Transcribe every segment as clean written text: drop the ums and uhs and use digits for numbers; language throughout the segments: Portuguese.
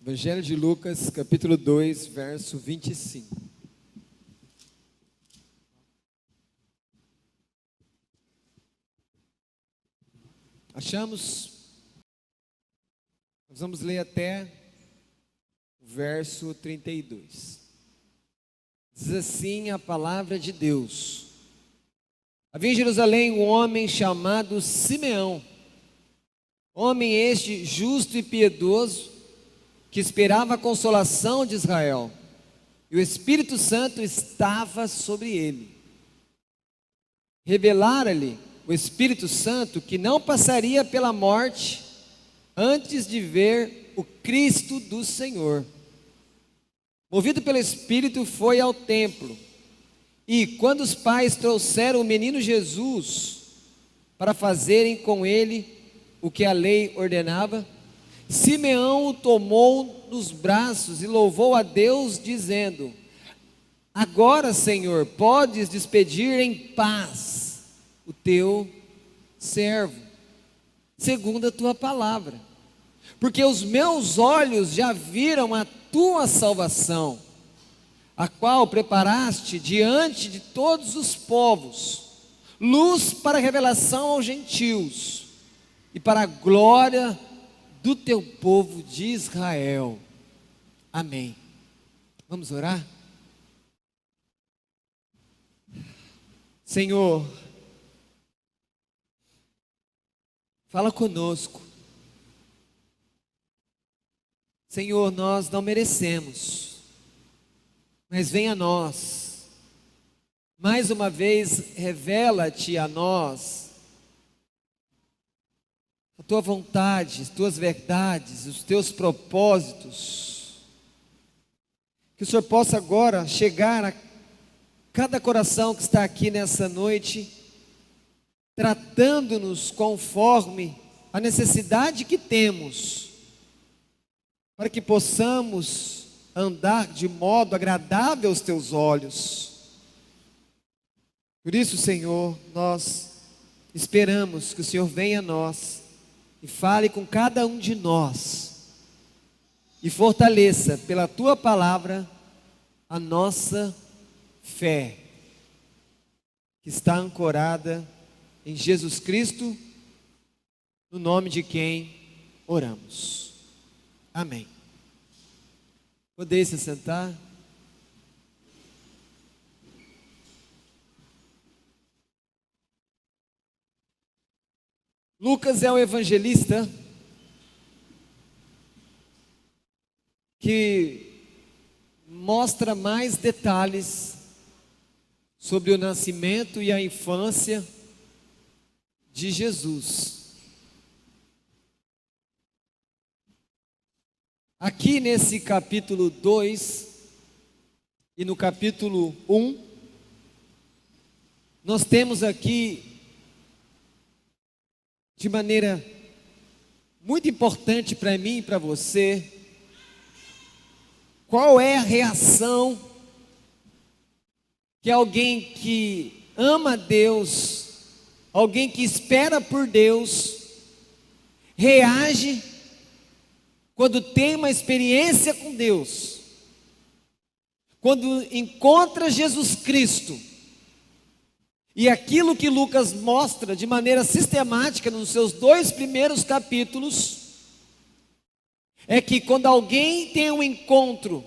Evangelho de Lucas, capítulo 2, verso 25. Achamos? Nós vamos ler até o verso 32. Diz assim a palavra de Deus: Havia em Jerusalém um homem chamado Simeão, homem este justo e piedoso, que esperava a consolação de Israel, e o Espírito Santo estava sobre ele. Revelara-lhe o Espírito Santo que não passaria pela morte antes de ver o Cristo do Senhor. Movido pelo Espírito, foi ao templo, e quando os pais trouxeram o menino Jesus para fazerem com ele o que a lei ordenava, Simeão o tomou nos braços e louvou a Deus, dizendo: Agora, Senhor, podes despedir em paz o teu servo, segundo a tua palavra, porque os meus olhos já viram a tua salvação, a qual preparaste diante de todos os povos, luz para a revelação aos gentios e para a glória do teu povo de Israel. Amém. Vamos orar? Senhor, fala conosco. Senhor, nós não merecemos, mas vem a nós. Mais uma vez, revela-te a nós a tua vontade, as tuas verdades, os teus propósitos. Que o Senhor possa agora chegar a cada coração que está aqui nessa noite, tratando-nos conforme a necessidade que temos, para que possamos andar de modo agradável aos teus olhos. Por isso, Senhor, nós esperamos que o Senhor venha a nós e fale com cada um de nós, e fortaleça pela tua palavra a nossa fé, que está ancorada em Jesus Cristo, no nome de quem oramos. Amém. Podeis se sentar. Lucas é o evangelista que mostra mais detalhes sobre o nascimento e a infância de Jesus. Aqui nesse capítulo 2 e no capítulo 1, nós temos aqui, de maneira muito importante para mim e para você, qual é a reação que alguém que ama a Deus, alguém que espera por Deus, reage quando tem uma experiência com Deus, quando encontra Jesus Cristo. E aquilo que Lucas mostra de maneira sistemática nos seus 2 primeiros capítulos, é que quando alguém tem um encontro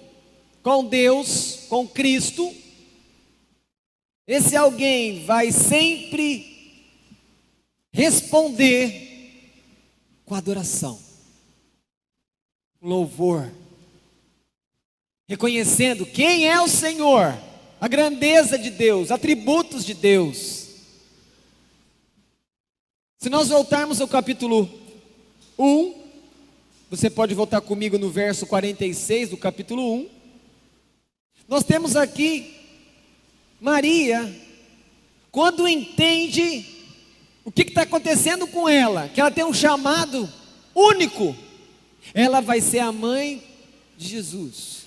com Deus, com Cristo, esse alguém vai sempre responder com adoração, louvor, reconhecendo quem é o Senhor, a grandeza de Deus, atributos de Deus. Se nós voltarmos ao capítulo 1, você pode voltar comigo no verso 46 do capítulo 1. Nós temos aqui Maria, quando entende o que está acontecendo com ela, que ela tem um chamado único, ela vai ser a mãe de Jesus.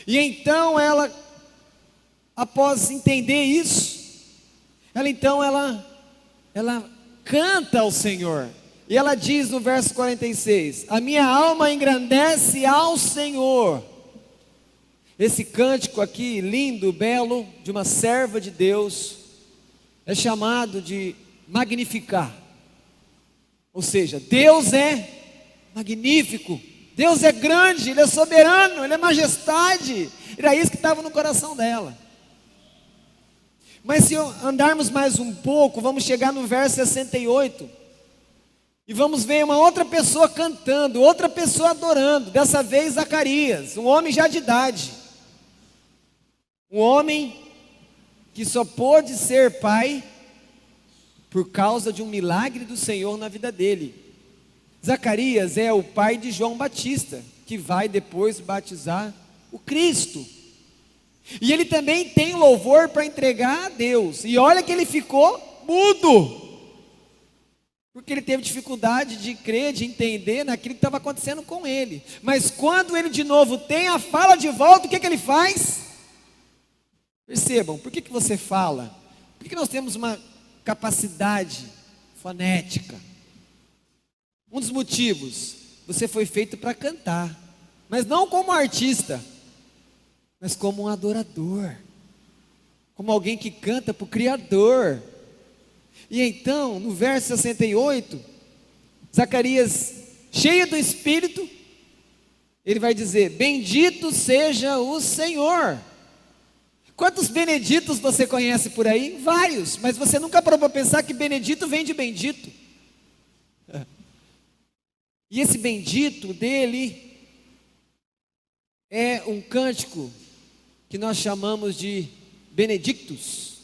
E então ela, após entender isso, ela canta ao Senhor, E ela diz no verso 46: a minha alma engrandece ao Senhor. Esse cântico aqui, lindo, belo, de uma serva de Deus, é chamado de magnificar. Ou seja, Deus é magnífico, Deus é grande, Ele é soberano, Ele é majestade. Era isso que estava no coração dela. Mas se andarmos mais um pouco, vamos chegar no verso 68. E vamos ver uma outra pessoa cantando, outra pessoa adorando. Dessa vez Zacarias, um homem já de idade. Um homem que só pôde ser pai por causa de um milagre do Senhor na vida dele. Zacarias é o pai de João Batista, que vai depois batizar o Cristo. E ele também tem louvor para entregar a Deus. E olha que ele ficou mudo, porque ele teve dificuldade de crer, de entender naquilo que estava acontecendo com ele. Mas quando ele de novo tem a fala de volta, o que ele faz? Percebam, por que você fala? Por que nós temos uma capacidade fonética? Um dos motivos, você foi feito para cantar, mas não como artista, mas como um adorador, como alguém que canta para o Criador. E então, no verso 68, Zacarias, cheio do Espírito, ele vai dizer: bendito seja o Senhor. Quantos beneditos você conhece por aí? Vários, mas você nunca parou para pensar que benedito vem de bendito. E esse bendito dele é um cântico que nós chamamos de Benedictus,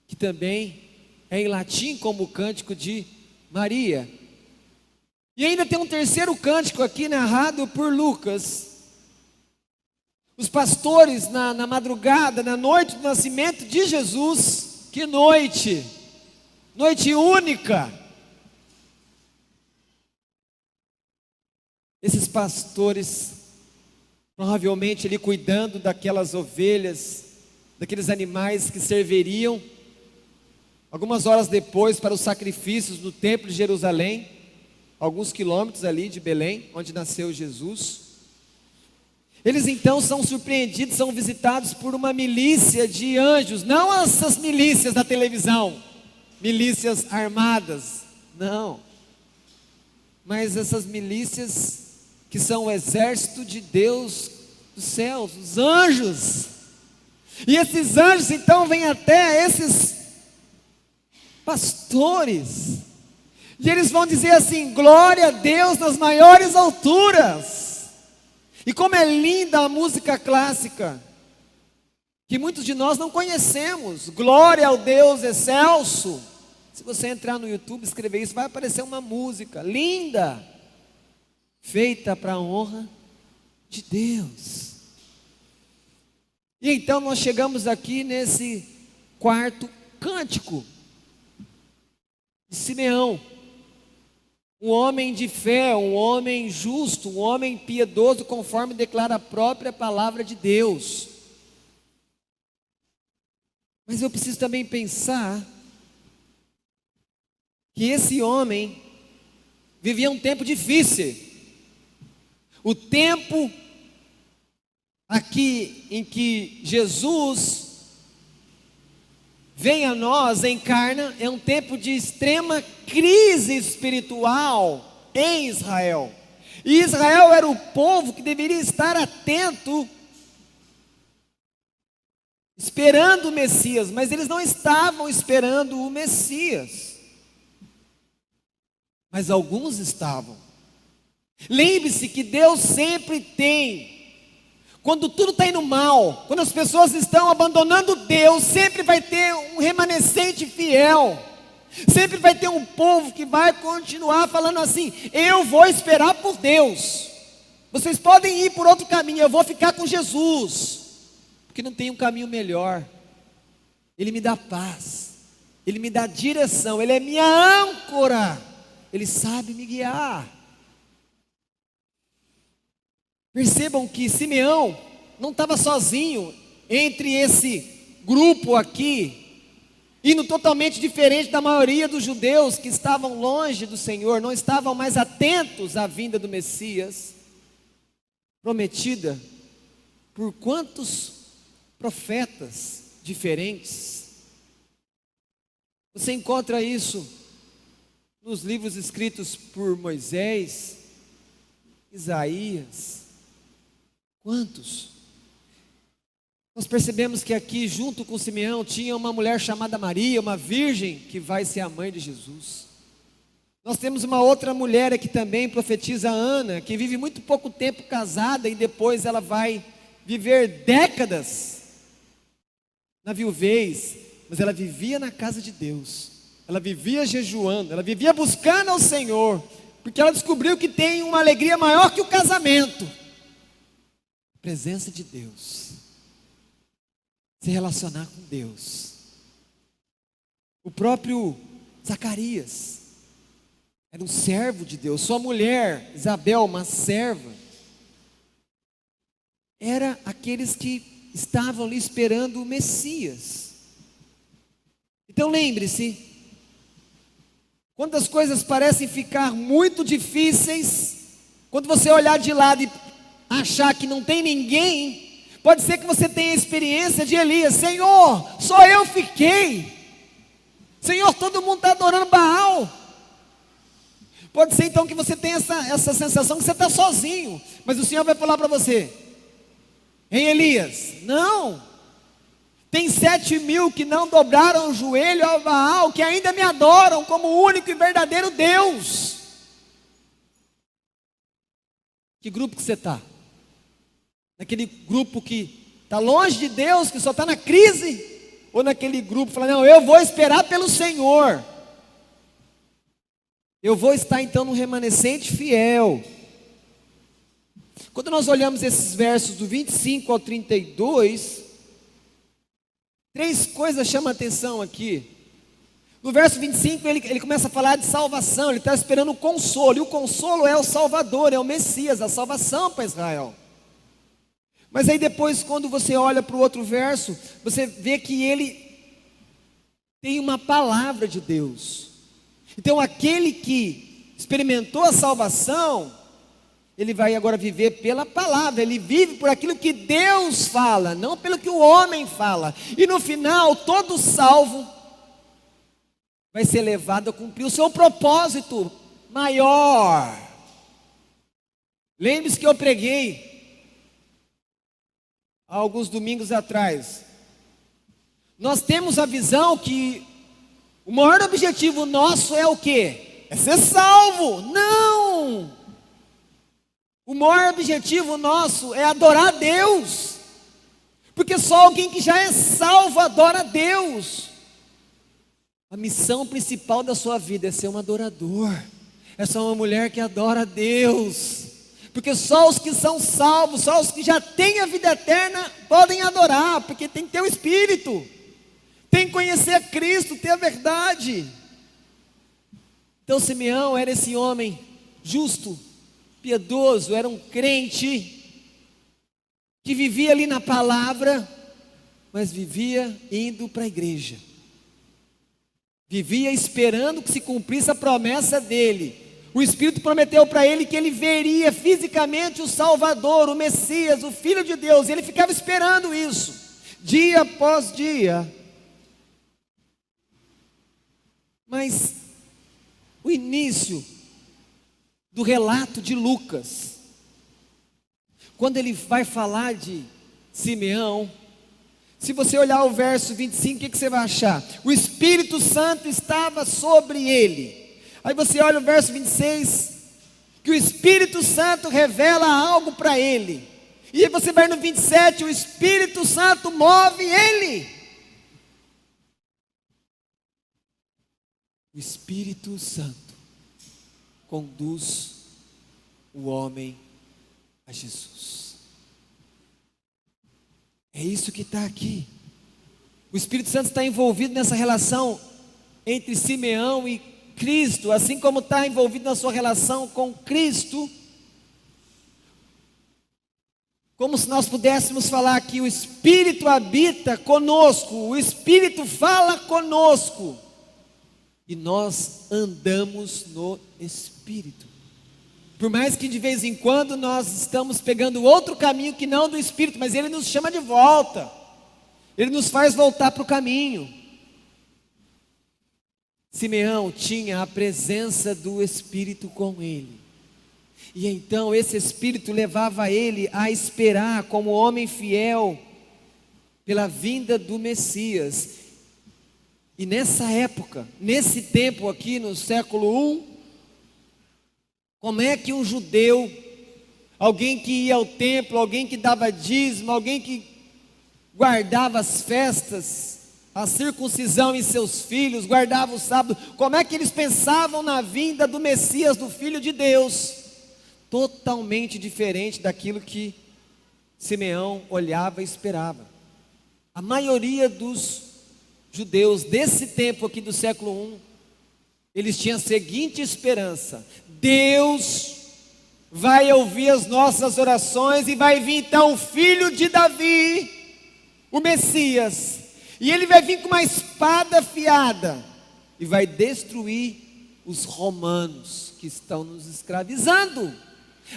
que também é em latim como o cântico de Maria. E ainda tem um terceiro cântico aqui narrado por Lucas. Os pastores na madrugada, na noite do nascimento de Jesus, que noite, noite única. Esses pastores, provavelmente ali cuidando daquelas ovelhas, daqueles animais que serviriam algumas horas depois para os sacrifícios no templo de Jerusalém, alguns quilômetros ali de Belém, onde nasceu Jesus. Eles então são surpreendidos, são visitados por uma milícia de anjos, não essas milícias da televisão, milícias armadas, não, mas essas milícias que são o exército de Deus dos céus, os anjos. E esses anjos então vêm até esses pastores, e eles vão dizer assim: glória a Deus nas maiores alturas. E como é linda a música clássica, que muitos de nós não conhecemos. Glória ao Deus excelso. Se você entrar no YouTube e escrever isso, vai aparecer uma música linda, feita para a honra de Deus. E então nós chegamos aqui nesse quarto cântico de Simeão. Um homem de fé, um homem justo, um homem piedoso, conforme declara a própria palavra de Deus. Mas eu preciso também pensar que esse homem vivia um tempo difícil. O tempo aqui em que Jesus vem a nós, encarna, é um tempo de extrema crise espiritual em Israel. E Israel era o povo que deveria estar atento, esperando o Messias, mas eles não estavam esperando o Messias. Mas alguns estavam. Lembre-se que Deus sempre tem. Quando tudo está indo mal, quando as pessoas estão abandonando Deus, sempre vai ter um remanescente fiel. Sempre vai ter um povo que vai continuar falando assim: eu vou esperar por Deus. Vocês podem ir por outro caminho, eu vou ficar com Jesus, porque não tem um caminho melhor. Ele me dá paz, Ele me dá direção, Ele é minha âncora, Ele sabe me guiar. Percebam que Simeão não estava sozinho entre esse grupo aqui. Indo totalmente diferente da maioria dos judeus que estavam longe do Senhor, não estavam mais atentos à vinda do Messias, prometida por quantos profetas diferentes. Você encontra isso nos livros escritos por Moisés, Isaías. Quantos? Nós percebemos que aqui, junto com Simeão, tinha uma mulher chamada Maria, uma virgem que vai ser a mãe de Jesus. Nós temos uma outra mulher aqui também, profetiza Ana, que vive muito pouco tempo casada e depois ela vai viver décadas na viuvez, mas ela vivia na casa de Deus, ela vivia jejuando, ela vivia buscando ao Senhor, porque ela descobriu que tem uma alegria maior que o casamento, a presença de Deus, se relacionar com Deus. O próprio Zacarias era um servo de Deus, sua mulher Isabel, uma serva, era aqueles que estavam ali esperando o Messias. Então lembre-se, quando as coisas parecem ficar muito difíceis, quando você olhar de lado e achar que não tem ninguém, pode ser que você tenha a experiência de Elias. Senhor, só eu fiquei. Senhor, todo mundo está adorando Baal. Pode ser então que você tenha essa sensação que você está sozinho, mas o Senhor vai falar para você: em Elias, não, tem 7.000 que não dobraram o joelho ao Baal, que ainda me adoram como o único e verdadeiro Deus. Que grupo que você está? Naquele grupo que está longe de Deus, que só está na crise? Ou naquele grupo que fala, não, eu vou esperar pelo Senhor, eu vou estar então no remanescente fiel. Quando nós olhamos esses versos do 25 ao 32, três coisas chamam a atenção aqui. No verso 25 ele começa a falar de salvação, ele está esperando o consolo, e o consolo é o Salvador, é o Messias, a salvação para Israel. Mas aí depois, quando você olha para o outro verso, você vê que ele tem uma palavra de Deus. Então aquele que experimentou a salvação, ele vai agora viver pela palavra, ele vive por aquilo que Deus fala, não pelo que o homem fala. E no final, todo salvo vai ser levado a cumprir o seu propósito maior. Lembre-se que eu preguei há alguns domingos atrás. Nós temos a visão que o maior objetivo nosso é o quê? É ser salvo. Não! O maior objetivo nosso é adorar a Deus, porque só alguém que já é salvo adora a Deus. A missão principal da sua vida é ser um adorador, é ser uma mulher que adora a Deus, porque só os que são salvos, só os que já têm a vida eterna podem adorar, porque tem que ter o Espírito, tem que conhecer a Cristo, ter a verdade. Então Simeão era esse homem justo, piedoso, era um crente que vivia ali na palavra, mas vivia indo para a igreja, vivia esperando que se cumprisse a promessa dele. O Espírito prometeu para ele que ele veria fisicamente o Salvador, o Messias, o Filho de Deus, e ele ficava esperando isso, dia após dia. Mas o início do relato de Lucas, quando ele vai falar de Simeão, se você olhar o verso 25, o que você vai achar? O Espírito Santo estava sobre ele. Aí você olha o verso 26, que o Espírito Santo revela algo para ele. E aí você vai no 27, o Espírito Santo move ele. O Espírito Santo conduz o homem a Jesus. É isso que está aqui. O Espírito Santo está envolvido nessa relação entre Simeão e Cristo, assim como está envolvido na sua relação com Cristo. Como se nós pudéssemos falar que o Espírito habita conosco, o Espírito fala conosco, e nós andamos no Espírito. Por mais que de vez em quando nós estamos pegando outro caminho que não do Espírito, mas Ele nos chama de volta, Ele nos faz voltar para o caminho. Simeão tinha a presença do Espírito com ele. E então esse Espírito levava ele a esperar como homem fiel pela vinda do Messias. E nessa época, nesse tempo aqui no século I, como é que um judeu, alguém que ia ao templo, alguém que dava dízimo, alguém que guardava as festas, a circuncisão em seus filhos, guardava o sábado, como é que eles pensavam na vinda do Messias, do Filho de Deus? Totalmente diferente daquilo que Simeão olhava e esperava. A maioria dos judeus desse tempo aqui do século I, eles tinham a seguinte esperança: Deus vai ouvir as nossas orações e vai vir então o filho de Davi, o Messias, e ele vai vir com uma espada afiada e vai destruir os romanos que estão nos escravizando.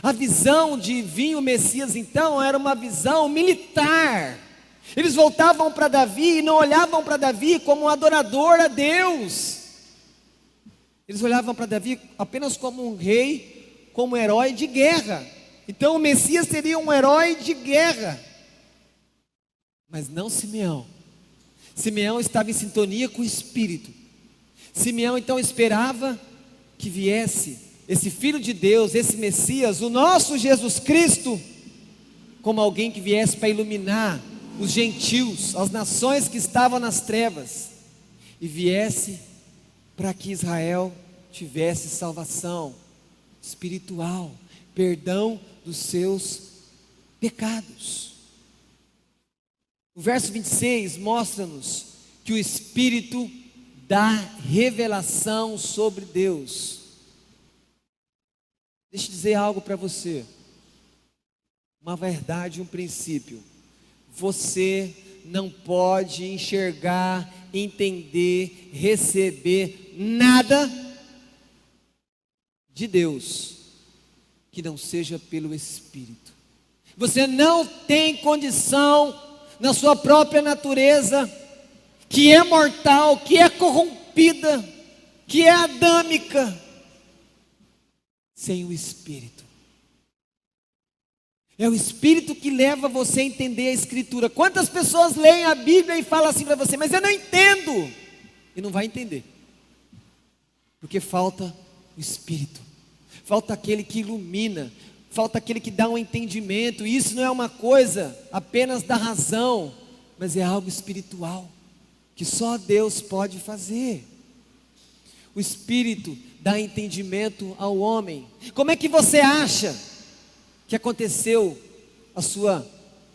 A visão de vir o Messias então era uma visão militar. Eles voltavam para Davi e não olhavam para Davi como um adorador a Deus. Eles olhavam para Davi apenas como um rei, como um herói de guerra. Então o Messias seria um herói de guerra. Mas não Simeão. Simeão estava em sintonia com o Espírito. Simeão então esperava que viesse esse Filho de Deus, esse Messias, o nosso Jesus Cristo, como alguém que viesse para iluminar os gentios, as nações que estavam nas trevas, e viesse para que Israel tivesse salvação espiritual, perdão dos seus pecados. O verso 26 mostra-nos que o Espírito dá revelação sobre Deus. Deixa eu dizer algo para você, uma verdade, um princípio. Você não pode enxergar, entender, receber nada de Deus que não seja pelo Espírito. Você não tem condição na sua própria natureza, que é mortal, que é corrompida, que é adâmica, sem o Espírito. É o Espírito que leva você a entender a Escritura. Quantas pessoas leem a Bíblia e falam assim para você: mas eu não entendo. E não vai entender, porque falta o Espírito, falta aquele que ilumina, falta aquele que dá um entendimento. E isso não é uma coisa apenas da razão, mas é algo espiritual, que só Deus pode fazer. O Espírito dá entendimento ao homem. Como é que você acha que aconteceu a sua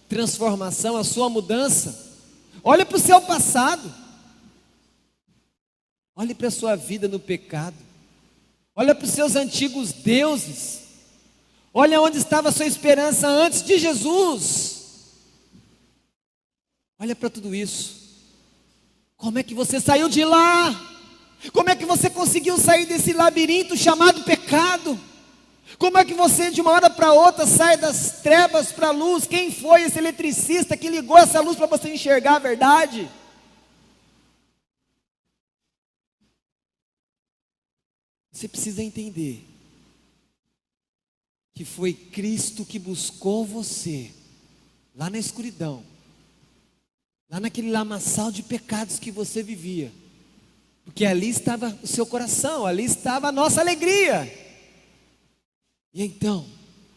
transformação, a sua mudança? Olha para o seu passado, olhe para a sua vida no pecado, olha para os seus antigos deuses, olha onde estava a sua esperança antes de Jesus, olha para tudo isso. Como é que você saiu de lá? Como é que você conseguiu sair desse labirinto chamado pecado? Como é que você de uma hora para outra sai das trevas para a luz? Quem foi esse eletricista que ligou essa luz para você enxergar a verdade? Você precisa entender que foi Cristo que buscou você lá na escuridão, lá naquele lamaçal de pecados que você vivia, porque ali estava o seu coração, ali estava a nossa alegria. E então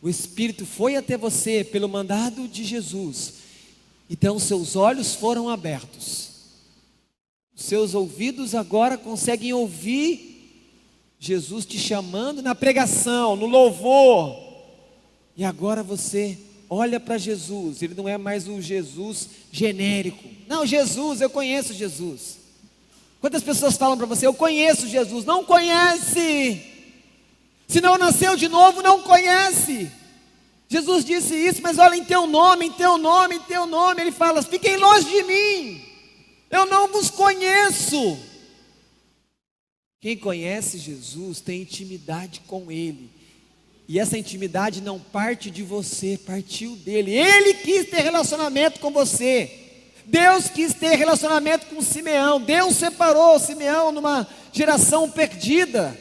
o Espírito foi até você pelo mandado de Jesus. Então seus olhos foram abertos, os seus ouvidos agora conseguem ouvir Jesus te chamando na pregação, no louvor. E agora você olha para Jesus. Ele não é mais o Jesus genérico. Não, Jesus, eu conheço Jesus. Quantas pessoas falam para você: eu conheço Jesus? Não conhece. Se não nasceu de novo, não conhece. Jesus disse isso, mas olha, em teu nome, em teu nome, em teu nome. Ele fala: fiquem longe de mim, eu não vos conheço. Quem conhece Jesus tem intimidade com Ele. E essa intimidade não parte de você, partiu dele. Ele quis ter relacionamento com você. Deus quis ter relacionamento com Simeão. Deus separou Simeão numa geração perdida.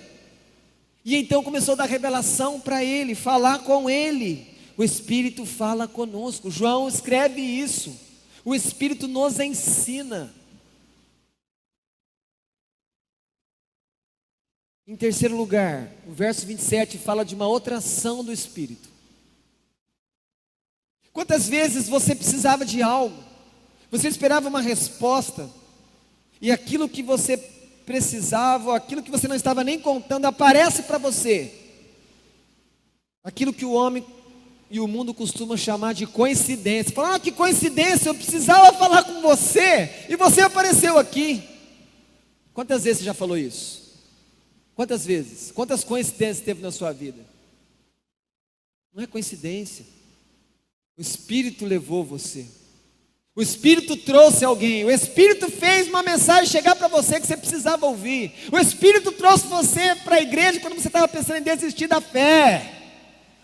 E então começou a dar revelação para ele, falar com ele. O Espírito fala conosco. João escreve isso. O Espírito nos ensina. Em terceiro lugar, o verso 27 fala de uma outra ação do Espírito. Quantas vezes você precisava de algo, você esperava uma resposta, e aquilo que você precisava, aquilo que você não estava nem contando, aparece para você. Aquilo que o homem e o mundo costumam chamar de coincidência. Fala: ah, que coincidência, eu precisava falar com você, e você apareceu aqui. Quantas vezes você já falou isso? Quantas vezes? Quantas coincidências teve na sua vida? Não é coincidência. O Espírito levou você. O Espírito trouxe alguém. O Espírito fez uma mensagem chegar para você que você precisava ouvir. O Espírito trouxe você para a igreja quando você estava pensando em desistir da fé.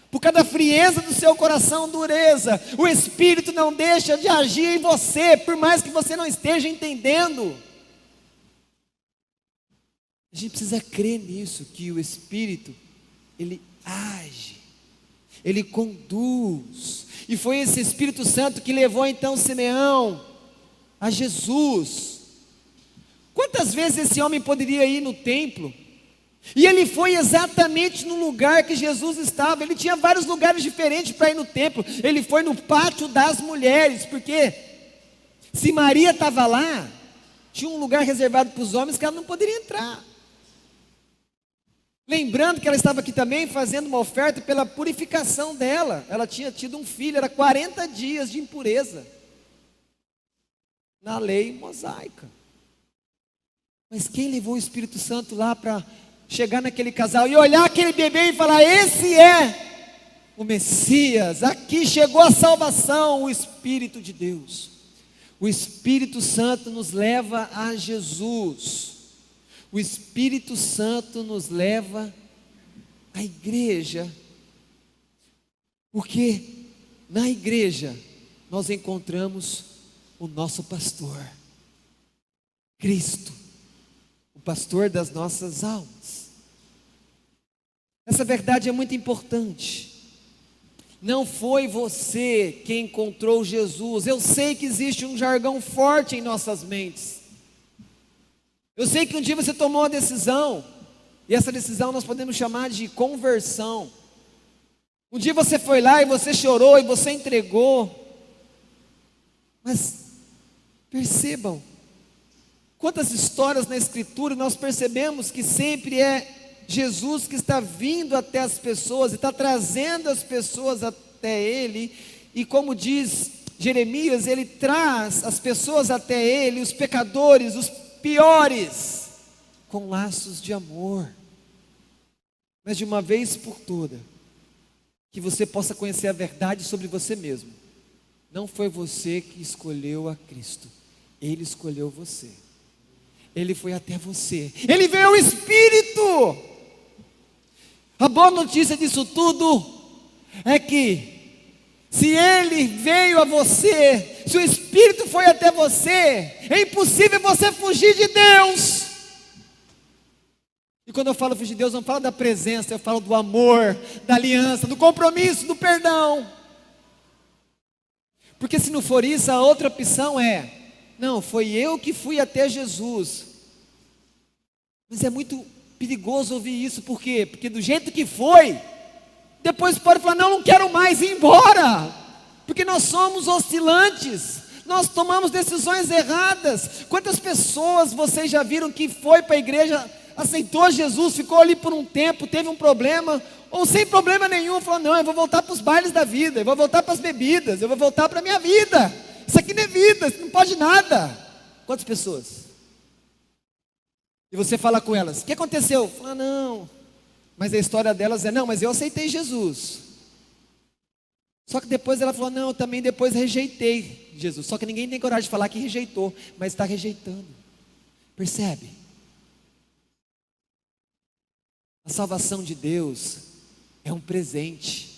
Por causa da frieza do seu coração, dureza. O Espírito não deixa de agir em você, por mais que você não esteja entendendo. A gente precisa crer nisso, que o Espírito, ele age, ele conduz. E foi esse Espírito Santo que levou então Simeão a Jesus. Quantas vezes esse homem poderia ir no templo? E ele foi exatamente no lugar que Jesus estava. Ele tinha vários lugares diferentes para ir no templo. Ele foi no pátio das mulheres, porque se Maria estava lá, tinha um lugar reservado para os homens que ela não poderia entrar. Lembrando que ela estava aqui também fazendo uma oferta pela purificação dela. Ela tinha tido um filho, era 40 dias de impureza na lei mosaica. Mas quem levou o Espírito Santo lá para chegar naquele casal e olhar aquele bebê e falar: esse é o Messias, aqui chegou a salvação? O Espírito de Deus. O Espírito Santo nos leva a Jesus. O Espírito Santo nos leva à igreja, porque na igreja nós encontramos o nosso pastor, Cristo, o pastor das nossas almas. Essa verdade é muito importante. Não foi você quem encontrou Jesus. Eu sei que existe um jargão forte em nossas mentes. Eu sei que um dia você tomou uma decisão, e essa decisão nós podemos chamar de conversão. Um dia você foi lá e você chorou e você entregou. Mas percebam, quantas histórias na Escritura nós percebemos que sempre é Jesus que está vindo até as pessoas, e está trazendo as pessoas até Ele, e como diz Jeremias, Ele traz as pessoas até Ele, os pecadores, os piores, com laços de amor. Mas de uma vez por toda, que você possa conhecer a verdade sobre você mesmo. Não foi você que escolheu a Cristo, Ele escolheu você. Ele foi até você, Ele veio ao Espírito. A boa notícia disso tudo é que se Ele veio a você, se o Espírito foi até você, é impossível você fugir de Deus. E quando eu falo fugir de Deus, eu não falo da presença, eu falo do amor, da aliança, do compromisso, do perdão. Porque se não for isso, a outra opção é: não, foi eu que fui até Jesus. Mas é muito perigoso ouvir isso. Por quê? Porque do jeito que foi, depois pode falar: não quero mais, ir embora. Porque nós somos oscilantes, nós tomamos decisões erradas. Quantas pessoas vocês já viram que foi para a igreja, aceitou Jesus, ficou ali por um tempo, teve um problema, ou sem problema nenhum, falou: não, eu vou voltar para os bailes da vida, eu vou voltar para as bebidas, eu vou voltar para a minha vida. Isso aqui não é vida, isso não pode nada. Quantas pessoas? E você fala com elas: o que aconteceu? Fala: não. Mas a história delas é: não, mas eu aceitei Jesus. Só que depois ela falou: não, eu também depois rejeitei Jesus. Só que ninguém tem coragem de falar que rejeitou, mas está rejeitando. Percebe? A salvação de Deus é um presente.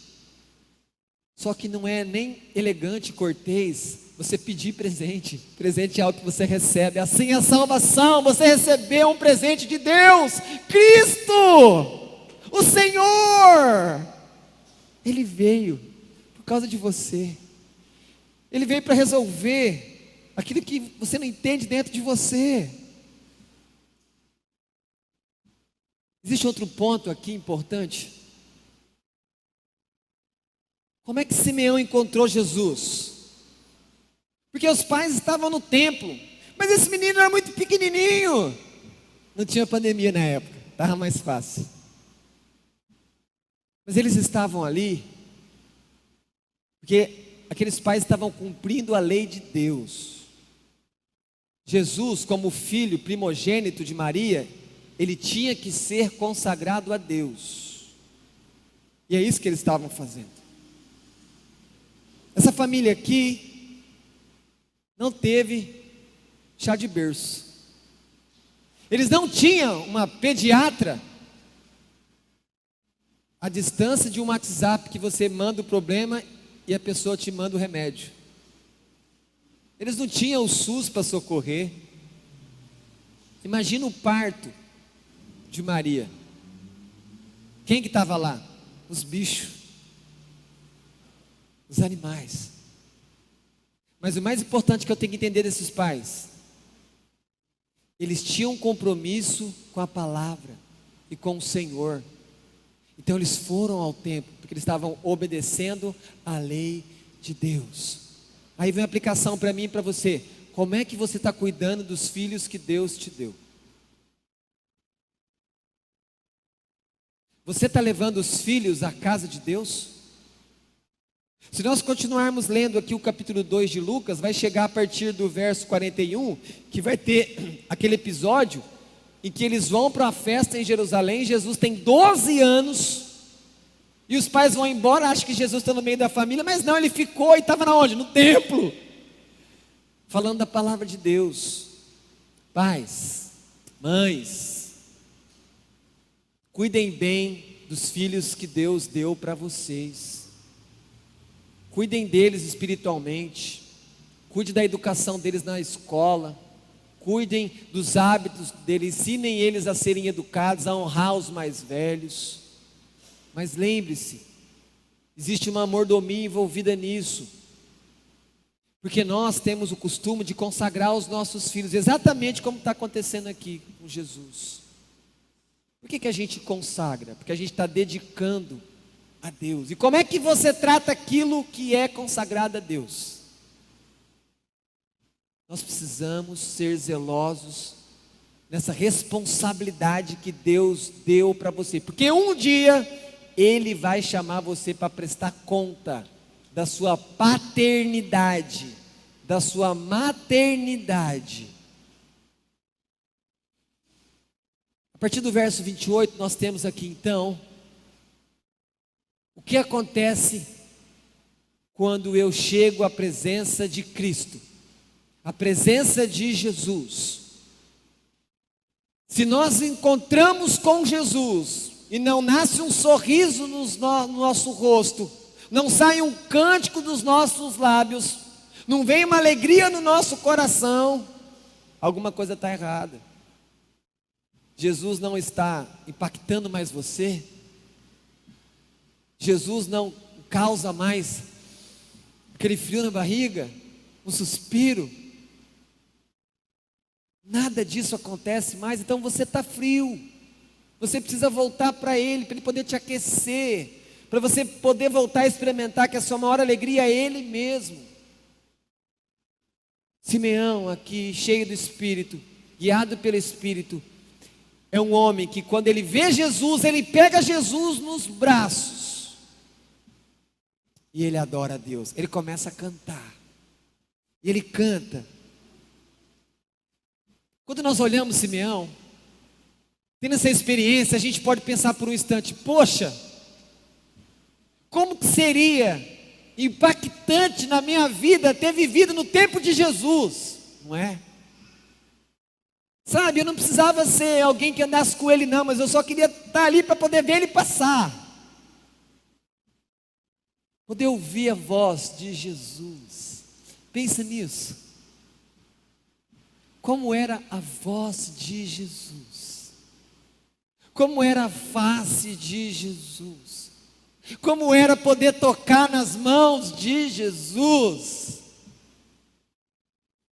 Só que não é nem elegante, cortês você pedir presente. Presente é algo que você recebe. Assim é a salvação. Você recebeu um presente de Deus, Cristo, o Senhor. Ele veio por causa de você. Ele veio para resolver aquilo que você não entende dentro de você. Existe outro ponto aqui importante. Como é que Simeão encontrou Jesus? Porque os pais estavam no templo, mas esse menino era muito pequenininho. Não tinha pandemia na época, estava mais fácil. Mas eles estavam ali porque aqueles pais estavam cumprindo a lei de Deus. Jesus, como filho primogênito de Maria, ele tinha que ser consagrado a Deus. E é isso que eles estavam fazendo. Essa família aqui não teve chá de berço. Eles não tinham uma pediatra à distância de um WhatsApp que você manda o problema e a pessoa te manda o remédio. Eles não tinham o SUS para socorrer. Imagina o parto de Maria. Quem que estava lá? Os bichos, os animais. Mas o mais importante que eu tenho que entender desses pais, eles tinham um compromisso com a palavra e com o Senhor. Então eles foram ao templo, porque eles estavam obedecendo a lei de Deus. Aí vem a aplicação para mim e para você. Como é que você está cuidando dos filhos que Deus te deu? Você está levando os filhos à casa de Deus? Se nós continuarmos lendo aqui o capítulo 2 de Lucas, vai chegar a partir do verso 41, que vai ter aquele episódio em que eles vão para uma festa em Jerusalém. Jesus tem 12 anos, e os pais vão embora, acham que Jesus está no meio da família, mas não, ele ficou e estava na onde? No templo, falando da palavra de Deus. Pais, mães, cuidem bem dos filhos que Deus deu para vocês. Cuidem deles espiritualmente. Cuide da educação deles na escola. Cuidem dos hábitos deles. Ensinem eles a serem educados, a honrar os mais velhos. Mas lembre-se, existe uma mordomia envolvida nisso. Porque nós temos o costume de consagrar os nossos filhos, exatamente como está acontecendo aqui com Jesus. Por que a gente consagra? Porque a gente está dedicando a Deus. E como é que você trata aquilo que é consagrado a Deus? Nós precisamos ser zelosos nessa responsabilidade que Deus deu para você, porque um dia Ele vai chamar você para prestar conta da sua paternidade, da sua maternidade. A partir do verso 28, nós temos aqui então o que acontece quando eu chego à presença de Cristo, à presença de Jesus. Se nós encontramos com Jesus e não nasce um sorriso no nosso rosto, não sai um cântico dos nossos lábios, não vem uma alegria no nosso coração, alguma coisa está errada. Jesus não está impactando mais você. Jesus não causa mais aquele frio na barriga, um suspiro. Nada disso acontece mais. Então você está frio. Você precisa voltar para Ele, para Ele poder te aquecer, para você poder voltar a experimentar que a sua maior alegria é Ele mesmo. Simeão aqui, cheio do Espírito, guiado pelo Espírito, é um homem que quando ele vê Jesus, ele pega Jesus nos braços e ele adora a Deus. Ele começa a cantar e ele canta. Quando nós olhamos Simeão, tendo essa experiência, a gente pode pensar por um instante: poxa, como que seria impactante na minha vida ter vivido no tempo de Jesus, não é? Sabe, eu não precisava ser alguém que andasse com ele não, mas eu só queria estar ali para poder ver ele passar. Poder ouvir a voz de Jesus. Pensa nisso. Como era a voz de Jesus? Como era a face de Jesus? Como era poder tocar nas mãos de Jesus?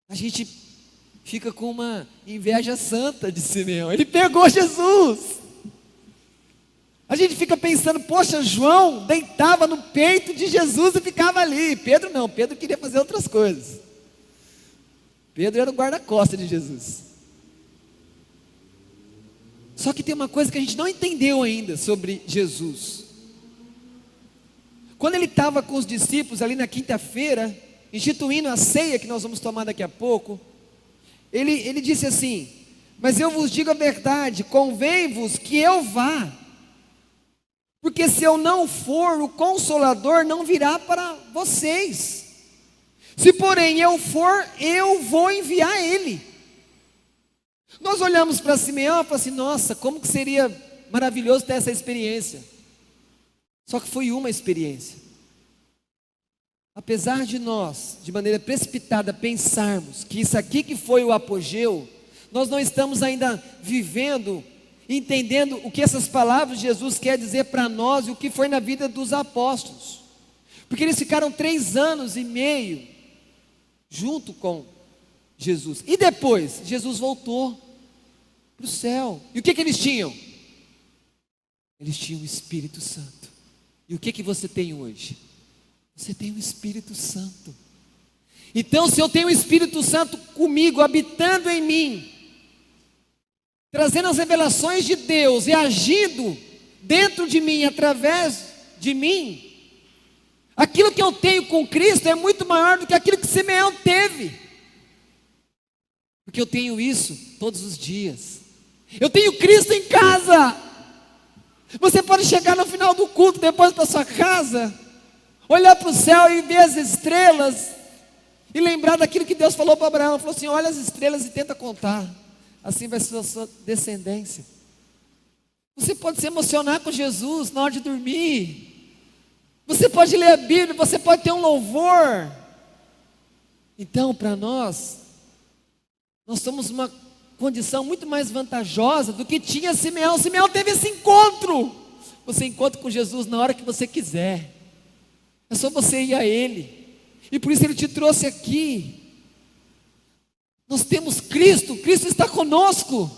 A gente fica com uma inveja santa de Simeão. Ele pegou Jesus. A gente fica pensando, poxa, João deitava no peito de Jesus e ficava ali. Pedro não, Pedro queria fazer outras coisas. Pedro era o guarda-costas de Jesus. Só que tem uma coisa que a gente não entendeu ainda sobre Jesus. Quando ele estava com os discípulos ali na quinta-feira, instituindo a ceia que nós vamos tomar daqui a pouco, ele disse assim: mas eu vos digo a verdade, convém-vos que eu vá, porque se eu não for, o Consolador não virá para vocês. Se porém eu for, eu vou enviar ele. Nós olhamos para Simeão e falamos assim: nossa, como que seria maravilhoso ter essa experiência. Só que foi uma experiência. Apesar de nós, de maneira precipitada, pensarmos que isso aqui que foi o apogeu, nós não estamos ainda vivendo, entendendo o que essas palavras de Jesus quer dizer para nós e o que foi na vida dos apóstolos. Porque eles ficaram 3 anos e meio junto com Jesus. E depois, Jesus voltou para o céu. E o que eles tinham? Eles tinham o Espírito Santo. E o que você tem hoje? Você tem o Espírito Santo. Então, se eu tenho o Espírito Santo comigo, habitando em mim, trazendo as revelações de Deus e agindo dentro de mim, através de mim, aquilo que eu tenho com Cristo é muito maior do que aquilo que Simeão teve. Porque eu tenho isso todos os dias. Eu tenho Cristo em casa. Você pode chegar no final do culto, depois para sua casa, olhar para o céu e ver as estrelas, e lembrar daquilo que Deus falou para Abraão. Ele falou assim: olha as estrelas e tenta contar, assim vai ser a sua descendência. Você pode se emocionar com Jesus na hora de dormir, você pode ler a Bíblia, você pode ter um louvor. Então, para nós somos uma condição muito mais vantajosa do que tinha Simeão. Simeão teve esse encontro. Você encontra com Jesus na hora que você quiser. É só você ir a Ele. E por isso Ele te trouxe aqui. Nós temos Cristo. Cristo está conosco.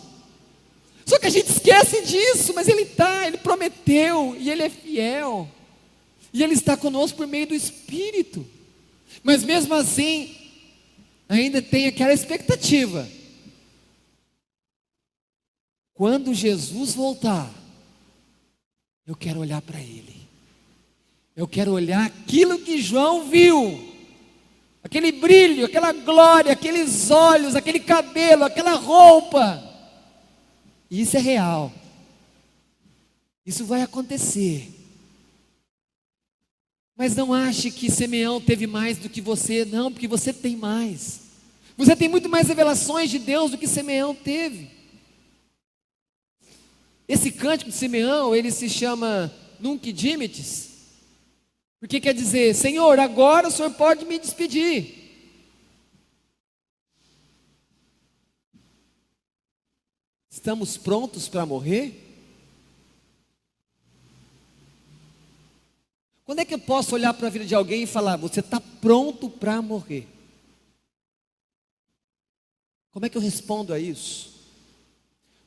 Só que a gente esquece disso. Mas Ele está, Ele prometeu. E Ele é fiel. E Ele está conosco por meio do Espírito. Mas mesmo assim, ainda tem aquela expectativa. Quando Jesus voltar, eu quero olhar para Ele. Eu quero olhar aquilo que João viu. Aquele brilho, aquela glória, aqueles olhos, aquele cabelo, aquela roupa. Isso é real. Isso vai acontecer. Mas não ache que Simeão teve mais do que você. Não, porque você tem mais. Você tem muito mais revelações de Deus do que Simeão teve. Esse cântico de Simeão, ele se chama Nunc Dimittis, porque quer dizer: Senhor, agora o Senhor pode me despedir. Estamos prontos para morrer? Quando é que eu posso olhar para a vida de alguém e falar: você está pronto para morrer? Como é que eu respondo a isso?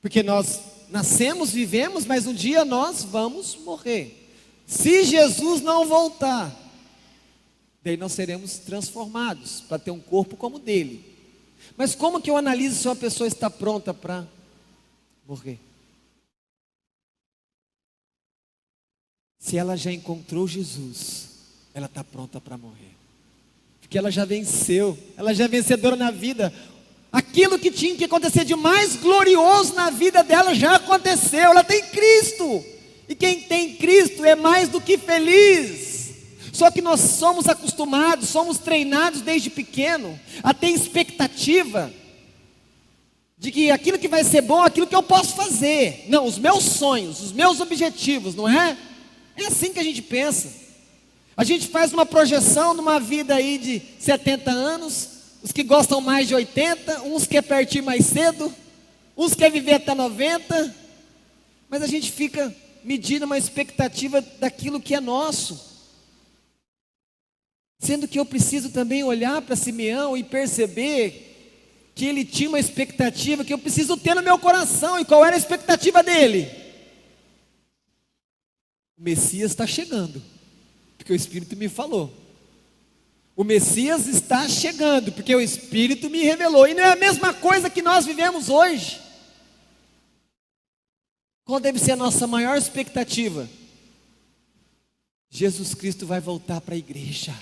Porque nós nascemos, vivemos, mas um dia nós vamos morrer. Se Jesus não voltar, daí nós seremos transformados para ter um corpo como o dele. Mas como que eu analiso se uma pessoa está pronta para morrer? Se ela já encontrou Jesus, ela está pronta para morrer. Porque ela já venceu, ela já é vencedora na vida. Aquilo que tinha que acontecer de mais glorioso na vida dela já aconteceu. Ela tem Cristo. E quem tem Cristo é mais do que feliz. Só que nós somos acostumados, somos treinados desde pequeno a ter expectativa de que aquilo que vai ser bom é aquilo que eu posso fazer. Não, os meus sonhos, os meus objetivos, não é? É assim que a gente pensa. A gente faz uma projeção numa vida aí de 70 anos, os que gostam mais de 80, uns querem partir mais cedo, uns querem viver até 90, mas a gente fica medindo uma expectativa daquilo que é nosso. Sendo que eu preciso também olhar para Simeão e perceber que ele tinha uma expectativa que eu preciso ter no meu coração. E qual era a expectativa dele? O Messias está chegando, porque o Espírito me falou. O Messias está chegando, porque o Espírito me revelou. E não é a mesma coisa que nós vivemos hoje. Qual deve ser a nossa maior expectativa? Jesus Cristo vai voltar para a igreja.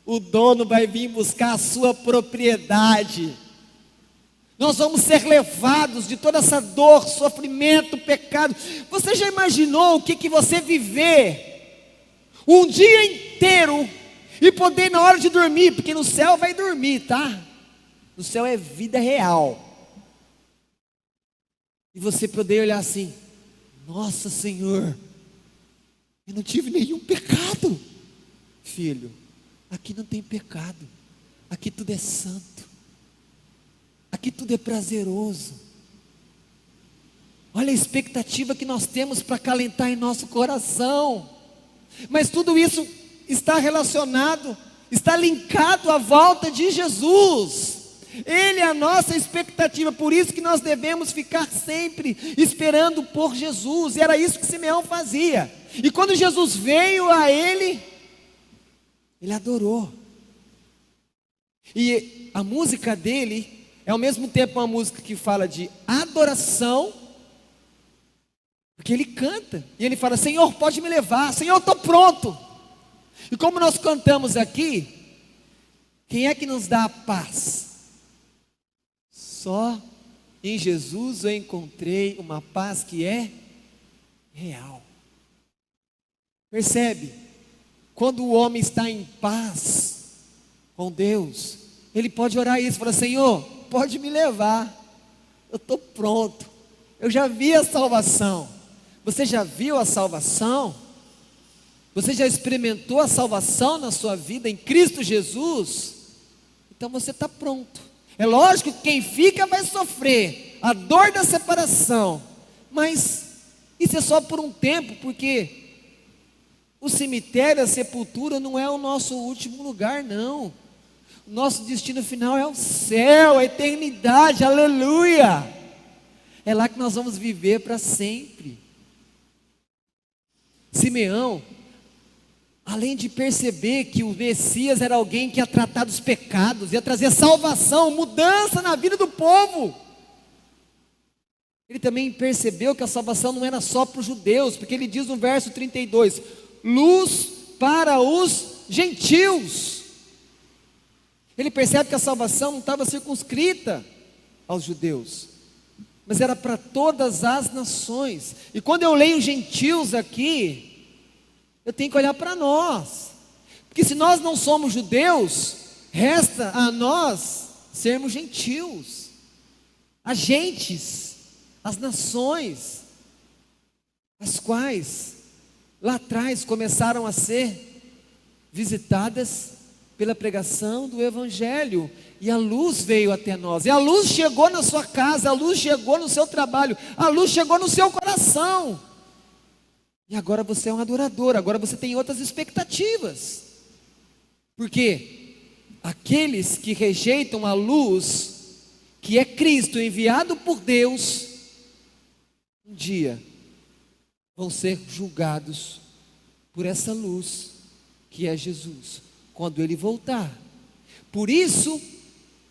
O dono vai vir buscar a sua propriedade. Nós vamos ser levados de toda essa dor, sofrimento, pecado. Você já imaginou o que você viver um dia inteiro e poder na hora de dormir? Porque no céu vai dormir, tá? No céu é vida real. E você poder olhar assim: nossa, Senhor, eu não tive nenhum pecado. Filho, aqui não tem pecado, aqui tudo é santo, aqui tudo é prazeroso. Olha a expectativa que nós temos para acalentar em nosso coração. Mas tudo isso está relacionado, está linkado à volta de Jesus. Ele é a nossa expectativa, por isso que nós devemos ficar sempre esperando por Jesus. E era isso que Simeão fazia. E quando Jesus veio a ele adorou. E a música dele é ao mesmo tempo uma música que fala de adoração, porque ele canta, e ele fala: Senhor, pode me levar, Senhor, eu estou pronto. E como nós cantamos aqui, quem é que nos dá a paz? Só em Jesus eu encontrei uma paz que é real. Percebe? Quando o homem está em paz com Deus, ele pode orar isso, falar: Senhor, pode me levar, eu estou pronto, eu já vi a salvação. Você já viu a salvação? Você já experimentou a salvação na sua vida em Cristo Jesus? Então você está pronto. É lógico que quem fica vai sofrer a dor da separação, mas isso é só por um tempo, porque o cemitério, a sepultura não é o nosso último lugar, não. O nosso destino final é o céu, a eternidade, aleluia. É lá que nós vamos viver para sempre. Simeão, além de perceber que o Messias era alguém que ia tratar dos pecados, ia trazer salvação, mudança na vida do povo, ele também percebeu que a salvação não era só para os judeus, porque ele diz no verso 32, luz para os gentios. Ele percebe que a salvação não estava circunscrita aos judeus, mas era para todas as nações. E quando eu leio gentios aqui, eu tenho que olhar para nós, porque se nós não somos judeus, resta a nós sermos gentios, agentes, as nações, as quais lá atrás começaram a ser visitadas pela pregação do Evangelho, e a luz veio até nós, e a luz chegou na sua casa, a luz chegou no seu trabalho, a luz chegou no seu coração, e agora você é um adorador, agora você tem outras expectativas, porque aqueles que rejeitam a luz, que é Cristo enviado por Deus, um dia vão ser julgados por essa luz que é Jesus, quando Ele voltar. Por isso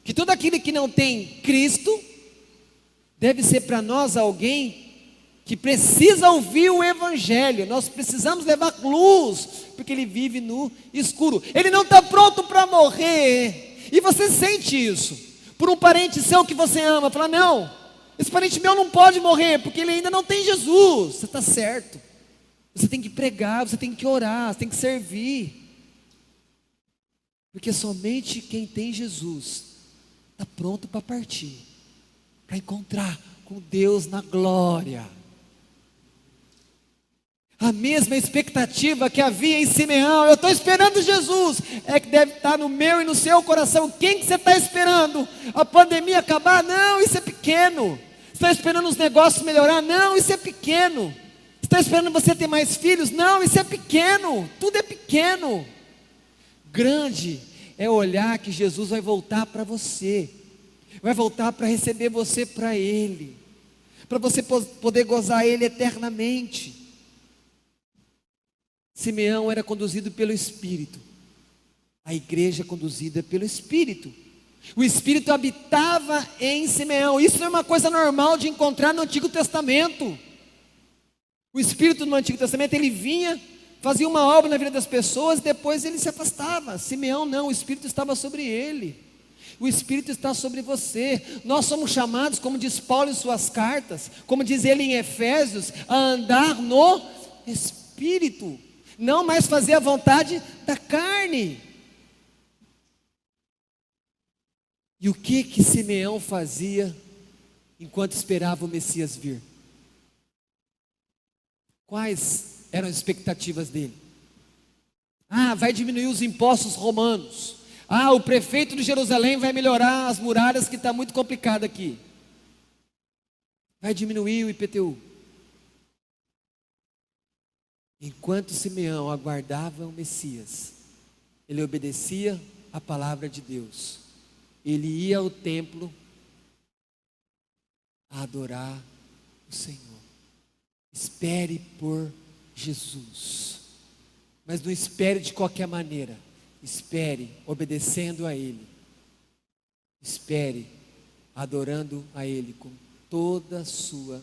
que todo aquele que não tem Cristo deve ser para nós alguém que precisa ouvir o Evangelho. Nós precisamos levar luz, porque ele vive no escuro, ele não está pronto para morrer. E você sente isso por um parente seu que você ama, fala: não, esse parente meu não pode morrer, porque ele ainda não tem Jesus. Você está certo, Você tem que pregar, você tem que orar, você tem que servir. Porque somente quem tem Jesus está pronto para partir, para encontrar com Deus na glória. A mesma expectativa que havia em Simeão, eu estou esperando Jesus, é que deve estar no meu e no seu coração. Quem que você está esperando? A pandemia acabar? Não, isso é pequeno. Está esperando os negócios melhorar? Não, isso é pequeno. Está esperando você ter mais filhos? Não, isso é pequeno. Tudo é pequeno. Grande é olhar que Jesus vai voltar para você, vai voltar para receber você para Ele, para você poder gozar Ele eternamente. Simeão era conduzido pelo Espírito, a igreja é conduzida pelo Espírito. O Espírito habitava em Simeão. Isso não é uma coisa normal de encontrar no Antigo Testamento. O Espírito no Antigo Testamento, ele vinha, fazia uma obra na vida das pessoas, depois ele se afastava. Simeão não, o Espírito estava sobre ele. O Espírito está sobre você. Nós somos chamados, como diz Paulo em suas cartas, como diz ele em Efésios, a andar no Espírito, não mais fazer a vontade da carne. E o que Simeão fazia enquanto esperava o Messias vir? Quais eram as expectativas dele? Vai diminuir os impostos romanos. O prefeito de Jerusalém vai melhorar as muralhas, que está muito complicado aqui. Vai diminuir o IPTU. Enquanto Simeão aguardava o Messias, ele obedecia a palavra de Deus. Ele ia ao templo a adorar o Senhor. Espere por Jesus, mas não espere de qualquer maneira. Espere obedecendo a Ele. Espere adorando a Ele com toda a sua